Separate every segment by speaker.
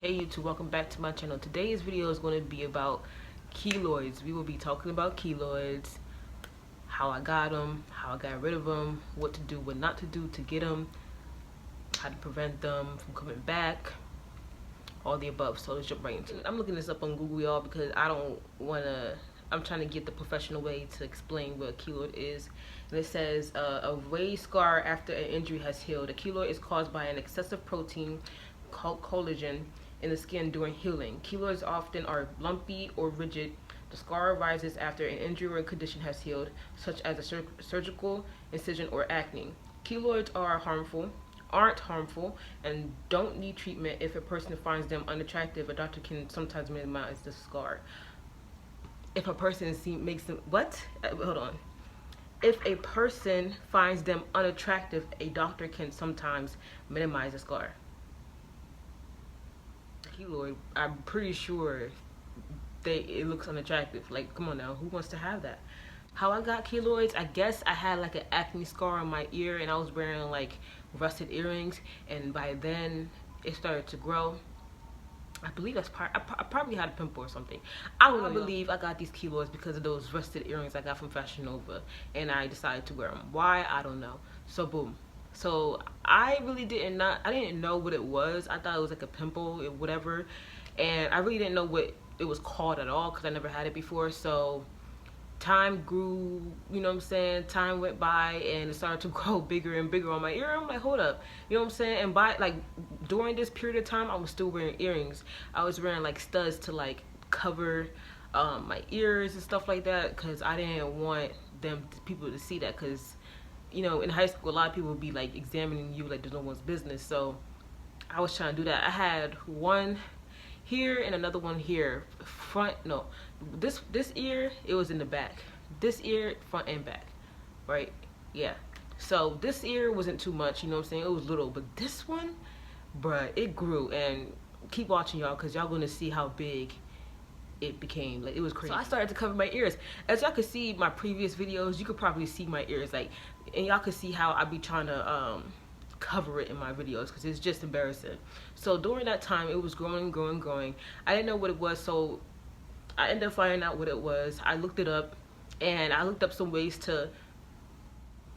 Speaker 1: Hey YouTube, welcome back to my channel. Today's video is going to be about keloids. We will be talking about keloids, how I got them, how I got rid of them, what to do, what not to do to get them, how to prevent them from coming back, all the above. So let's jump right into it. I'm looking this up on Google, y'all, because I'm trying to get the professional way to explain what a keloid is. And it says a raised scar after an injury has healed. A keloid is caused by an excessive protein called collagen in the skin during healing. Keloids often are lumpy or rigid. The scar arises after an injury or condition has healed, such as a surgical incision or acne. Keloids aren't harmful, and don't need treatment. If a person finds them unattractive, a doctor can sometimes minimize the scar. If a person makes them hold on. If a person finds them unattractive, a doctor can sometimes minimize the scar. Keloid, I'm pretty sure it looks unattractive. Like, come on now, who wants to have that? How I got keloids, I guess I had like an acne scar on my ear, and I was wearing like rusted earrings, and by then it started to grow. I believe that's I probably had a pimple or something. I don't believe I got these keloids because of those rusted earrings I got from Fashion Nova, and I decided to wear them. Why? I don't know. So boom. So I didn't know what it was. I thought it was like a pimple or whatever, and I really didn't know what it was called at all because I never had it before. So time grew, you know what I'm saying, time went by and it started to grow bigger and bigger on my ear. I'm like, hold up, you know what I'm saying? And during this period of time, I was still wearing earrings. I was wearing like studs to like cover my ears and stuff like that, because I didn't want people to see that, because you know, in high school a lot of people would be like examining you like there's no one's business. So I was trying to do that. I had one here and another one here, this ear, it was in the back. This ear, front and back, right? Yeah. So this ear wasn't too much, you know what I'm saying? It was little, but this one, bruh, it grew. And keep watching, y'all, because y'all gonna see how big it became. Like, it was crazy. So I started to cover my ears. As y'all could see my previous videos, you could probably see my ears, like, and y'all could see how I be trying to cover it in my videos because it's just embarrassing. So during that time, it was growing. I didn't know what it was, so I ended up finding out what it was. I looked it up, and I looked up some ways to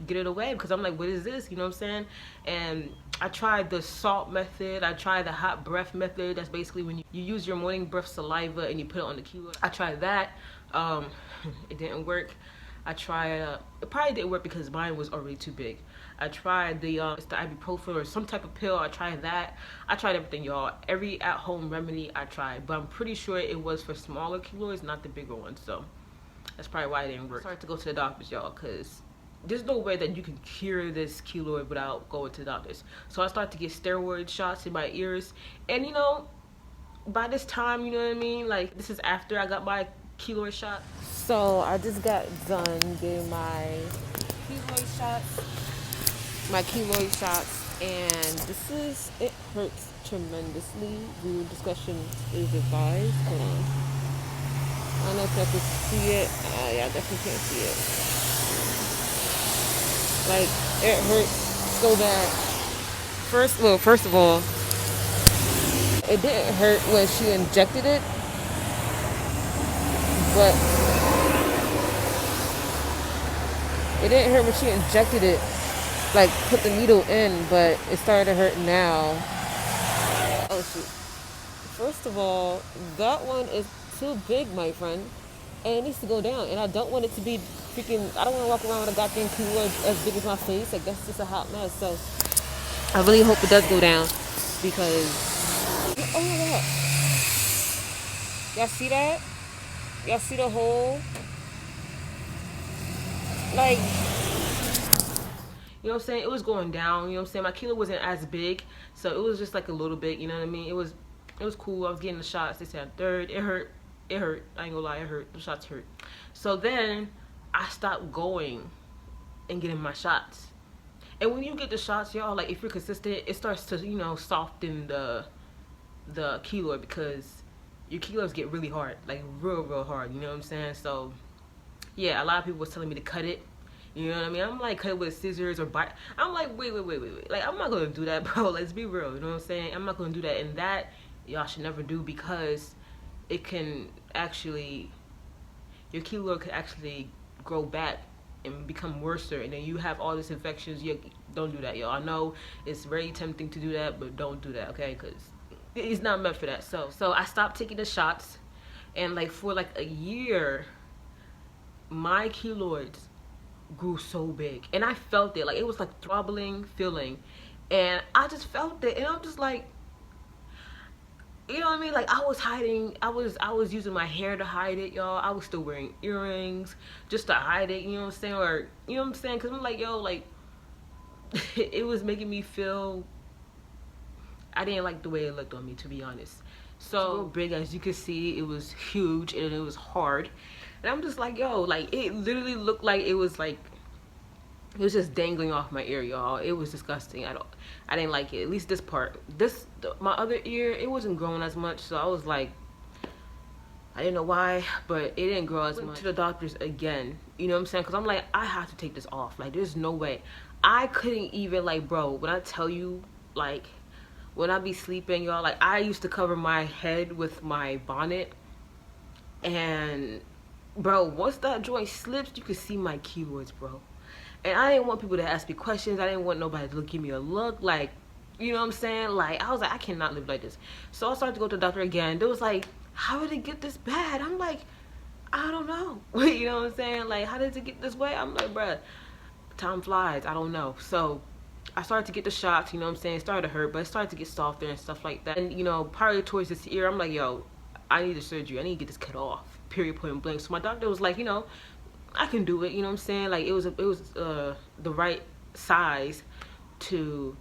Speaker 1: get it away, because I'm like, what is this, you know what I'm saying? And I tried the salt method. I tried the hot breath method. That's basically when you use your morning breath saliva and you put it on the keloid. I tried that. It didn't work. I tried it probably didn't work because mine was already too big. I tried it's the ibuprofen or some type of pill. I tried that. I tried everything, y'all. Every at-home remedy I tried, but I'm pretty sure it was for smaller keloids, not the bigger ones. So that's probably why it didn't work. I started to go to the doctors, y'all, because there's no way that you can cure this keloid without going to the doctors. So I started to get steroid shots in my ears, and you know, by this time, you know what I mean, like, this is after I got my keloid shot. So I just got done getting my keloid shots, and it hurts tremendously. Viewer discretion is advised. Hold on. I don't know if y'all can see it. Yeah, I definitely can't see it. Like, it hurts so bad. First of all, it didn't hurt when she injected it, but it didn't hurt when she injected it, like put the needle in, but it started to hurt now. Oh shoot. First of all, that one is too big, my friend, and it needs to go down, and I don't want it to be I don't want to walk around with a goddamn keloid as big as my face. Like, that's just a hot mess. So I really hope it does go down, because oh my god, y'all see that? Y'all see the hole? Like, you know what I'm saying? It was going down, you know what I'm saying? My keloid wasn't as big, so it was just like a little bit, you know what I mean? It was cool. I was getting the shots. They said third. It hurt. I ain't gonna lie, it hurt. The shots hurt. So then I stopped going and getting my shots. And when you get the shots, y'all, like, if you're consistent, it starts to, you know, soften the keloid, because your keloids get really hard, like real hard, you know what I'm saying? So yeah, a lot of people was telling me to cut it, you know what I mean? I'm like, cut it with scissors or bite. I'm like, wait, like, I'm not gonna do that, bro. Let's be real, you know what I'm saying? I'm not gonna do that. And that y'all should never do, because it can actually, your keloid could actually grow back and become worse, and then you have all these infections. You don't do that, y'all. I know it's very tempting to do that, but don't do that, okay? Because it's not meant for that. So I stopped taking the shots, and like for like a year, my keloids grew so big, and I felt it. Like it was like throbbing feeling, and I just felt it, and I'm just like, you know what I mean? Like I was hiding, I was using my hair to hide it, y'all. I was still wearing earrings just to hide it, you know what I'm saying? Or, you know what I'm saying? Because I'm like, yo, like, it was making me feel, I didn't like the way it looked on me, to be honest. So real big, as you can see, it was huge and it was hard. And I'm just like, yo, like, it literally looked like it was like, it was just dangling off my ear, y'all. It was disgusting. I didn't like it. At least this part. My other ear, it wasn't growing as much. So I was like, I didn't know why, but it didn't grow as much. Went to the doctors again. You know what I'm saying? Because I'm like, I have to take this off. Like, there's no way. I couldn't even, like, bro, when I tell you, like, when I be sleeping, y'all, like, I used to cover my head with my bonnet. And, bro, once that joint slips, you can see my keloids, bro. And I didn't want people to ask me questions. I didn't want nobody to give me a look. Like, you know what I'm saying? Like, I was like, I cannot live like this. So I started to go to the doctor again. They was like, how did it get this bad? I'm like, I don't know. You know what I'm saying? Like, how did it get this way? I'm like, bruh, time flies. I don't know. So I started to get the shots, you know what I'm saying? It started to hurt, but it started to get softer and stuff like that. And, you know, probably towards this year, I'm like, yo, I need a surgery. I need to get this cut off. Period, point blank. So my doctor was like, you know, I can do it, you know what I'm saying? Like, it was the right size to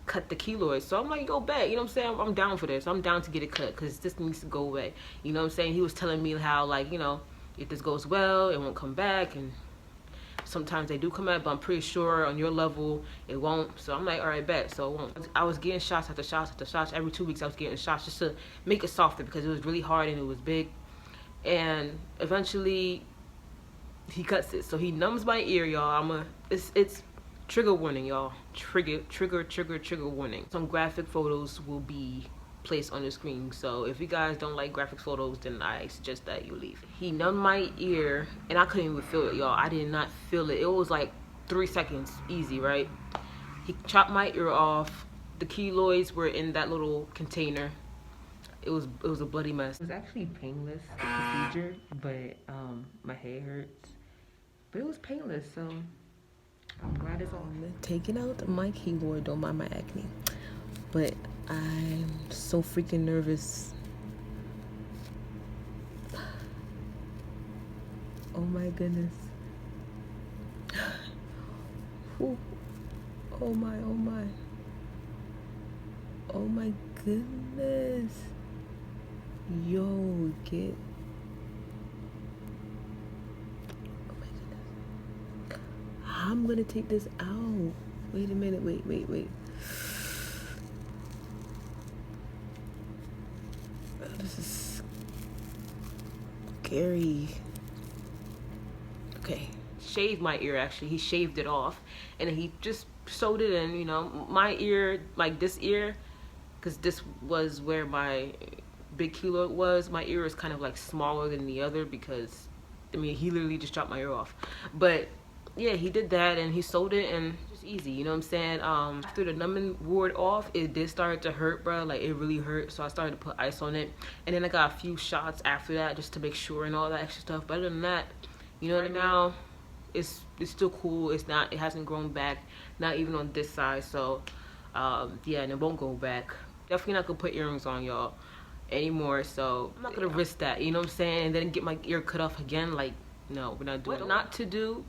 Speaker 1: cut the keloids. So I'm like, yo, bet, you know what I'm saying? I'm down for this. I'm down to get it cut, because this needs to go away. You know what I'm saying? He was telling me how, like, you know, if this goes well, it won't come back, and sometimes they do come back, but I'm pretty sure on your level it won't. So I'm like, all right, bet. So it won't. I was getting shots after shots after shots. Every 2 weeks I was getting shots just to make it softer, because it was really hard and it was big. And eventually he cuts it. So he numbs my ear, y'all. It's trigger warning, y'all. Trigger warning. Some graphic photos will be placed on the screen. So if you guys don't like graphic photos, then I suggest that you leave. He numbed my ear, and I couldn't even feel it, y'all. I did not feel it. It was like 3 seconds, easy, right? He chopped my ear off. The keloids were in that little container. It was a bloody mess. It was actually painless, the procedure, but my head hurts. But it was painless, so I'm glad it's on. Taking out my keloid, don't mind my acne. But I'm so freaking nervous. Oh my goodness. Ooh. Oh my, oh my. Oh my goodness. Yo, get. Oh my goodness. I'm gonna take this out. Wait a minute, wait. Oh, this is scary. Okay. Shaved my ear, actually. He shaved it off, and he just sewed it in, you know. My ear, like this ear, because this was where my big keloid was. My ear is kind of like smaller than the other, because I mean, he literally just chopped my ear off. But yeah, he did that, and he sewed it, and just easy, you know what I'm saying? After the numbing wore off, it did start to hurt, bro. Like, it really hurt. So I started to put ice on it, and then I got a few shots after that just to make sure and all that extra stuff. But other than that, you know, now it's still cool. It hasn't grown back, not even on this side. So yeah, and it won't go back. Definitely not gonna put earrings on, y'all, anymore. So I'm not gonna risk that, you know what I'm saying? And then get my ear cut off again. Like, no, we're not doing it. What not to do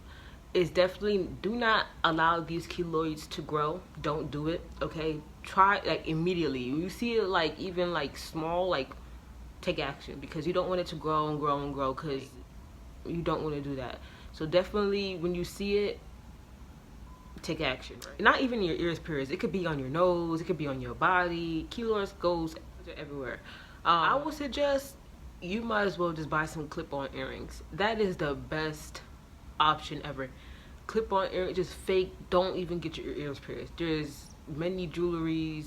Speaker 1: is definitely do not allow these keloids to grow. Don't do it, okay? Try, like, immediately. When you see it, like, even like small, like, take action, because you don't want it to grow and grow and grow, because you don't want to do that. So definitely, when you see it, take action. Right? Not even your ears, periods. It could be on your nose, it could be on your body. Keloids goes everywhere. I would suggest you might as well just buy some clip-on earrings. That is the best option ever. Clip-on earrings, just fake. Don't even get your ears pierced. There's many jewelries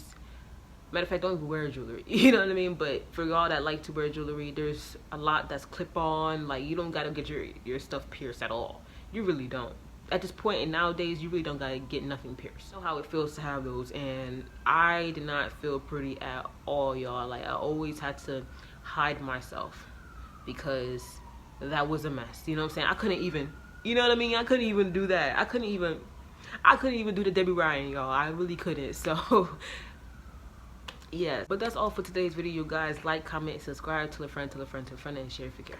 Speaker 1: Matter of fact, don't even wear jewelry. You know what I mean? But for y'all that like to wear jewelry, there's a lot that's clip on. Like, you don't gotta get your stuff pierced at all. You really don't. At this point, and nowadays, you really don't gotta get nothing pierced. I know how it feels to have those, and I did not feel pretty at all, y'all. Like, I always had to hide myself because that was a mess. You know what I'm saying? I couldn't even, you know what I mean? I couldn't even do that. I couldn't even do the Debbie Ryan, y'all. I really couldn't. So yes, but that's all for today's video, guys. Like, comment, subscribe, tell a friend, and share if you care.